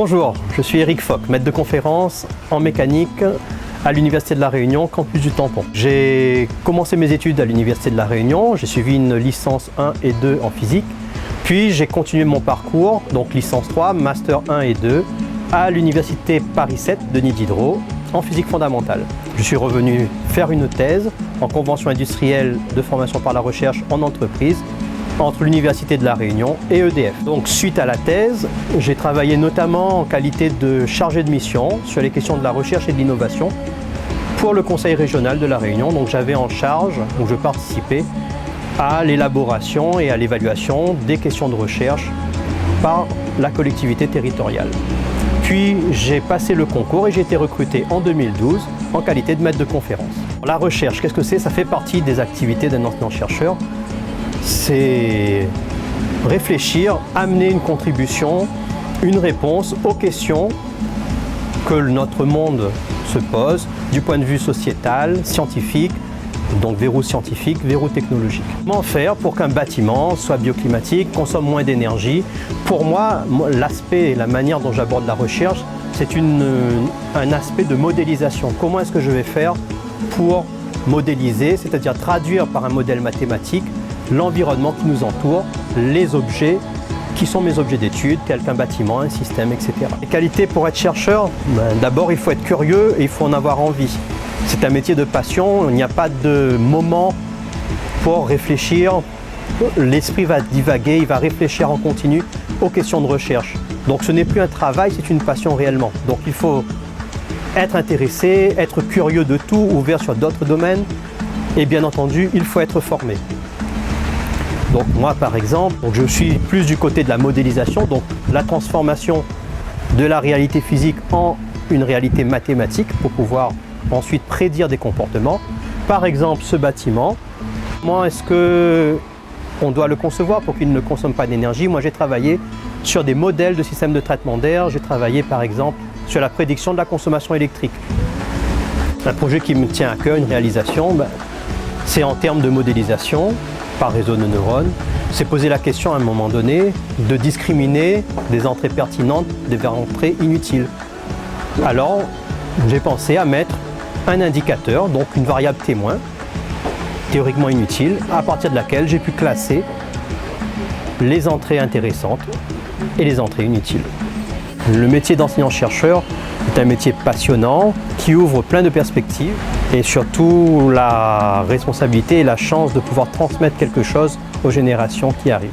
Bonjour, je suis Eric Foch, maître de conférence en mécanique à l'Université de La Réunion, campus du Tampon. J'ai commencé mes études à l'Université de La Réunion, j'ai suivi une licence 1 et 2 en physique, puis j'ai continué mon parcours, donc licence 3, master 1 et 2, à l'Université Paris 7 Denis Diderot en physique fondamentale. Je suis revenu faire une thèse en convention industrielle de formation par la recherche en entreprise entre l'Université de La Réunion et EDF. Donc suite à la thèse, j'ai travaillé notamment en qualité de chargé de mission sur les questions de la recherche et de l'innovation pour le Conseil régional de La Réunion. Donc j'avais en charge, donc je participais à l'élaboration et à l'évaluation des questions de recherche par la collectivité territoriale. Puis j'ai passé le concours et j'ai été recruté en 2012 en qualité de maître de conférence. La recherche, qu'est-ce que c'est? Ça fait partie des activités d'un enseignant-chercheur. C'est réfléchir, amener une contribution, une réponse aux questions que notre monde se pose du point de vue sociétal, scientifique, donc verrou scientifique, verrou technologique. Comment faire pour qu'un bâtiment soit bioclimatique, consomme moins d'énergie? Pour moi, l'aspect et la manière dont j'aborde la recherche, c'est un aspect de modélisation. Comment est-ce que je vais faire pour modéliser, c'est-à-dire traduire par un modèle mathématique l'environnement qui nous entoure, les objets qui sont mes objets d'étude, tels qu'un bâtiment, un système, etc. Les qualités pour être chercheur, d'abord il faut être curieux et il faut en avoir envie. C'est un métier de passion, il n'y a pas de moment pour réfléchir. L'esprit va divaguer, il va réfléchir en continu aux questions de recherche. Donc ce n'est plus un travail, c'est une passion réellement. Donc il faut être intéressé, être curieux de tout, ouvert sur d'autres domaines et bien entendu, il faut être formé. Donc moi par exemple, je suis plus du côté de la modélisation, donc la transformation de la réalité physique en une réalité mathématique pour pouvoir ensuite prédire des comportements. Par exemple ce bâtiment, comment est-ce qu'on doit le concevoir pour qu'il ne consomme pas d'énergie? Moi j'ai travaillé sur des modèles de systèmes de traitement d'air, j'ai travaillé par exemple sur la prédiction de la consommation électrique. Un projet qui me tient à cœur, une réalisation, c'est en termes de modélisation par réseau de neurones, c'est poser la question à un moment donné de discriminer des entrées pertinentes des entrées inutiles. Alors, j'ai pensé à mettre un indicateur, donc une variable témoin, théoriquement inutile, à partir de laquelle j'ai pu classer les entrées intéressantes et les entrées inutiles. Le métier d'enseignant-chercheur est un métier passionnant qui ouvre plein de perspectives et surtout la responsabilité et la chance de pouvoir transmettre quelque chose aux générations qui arrivent.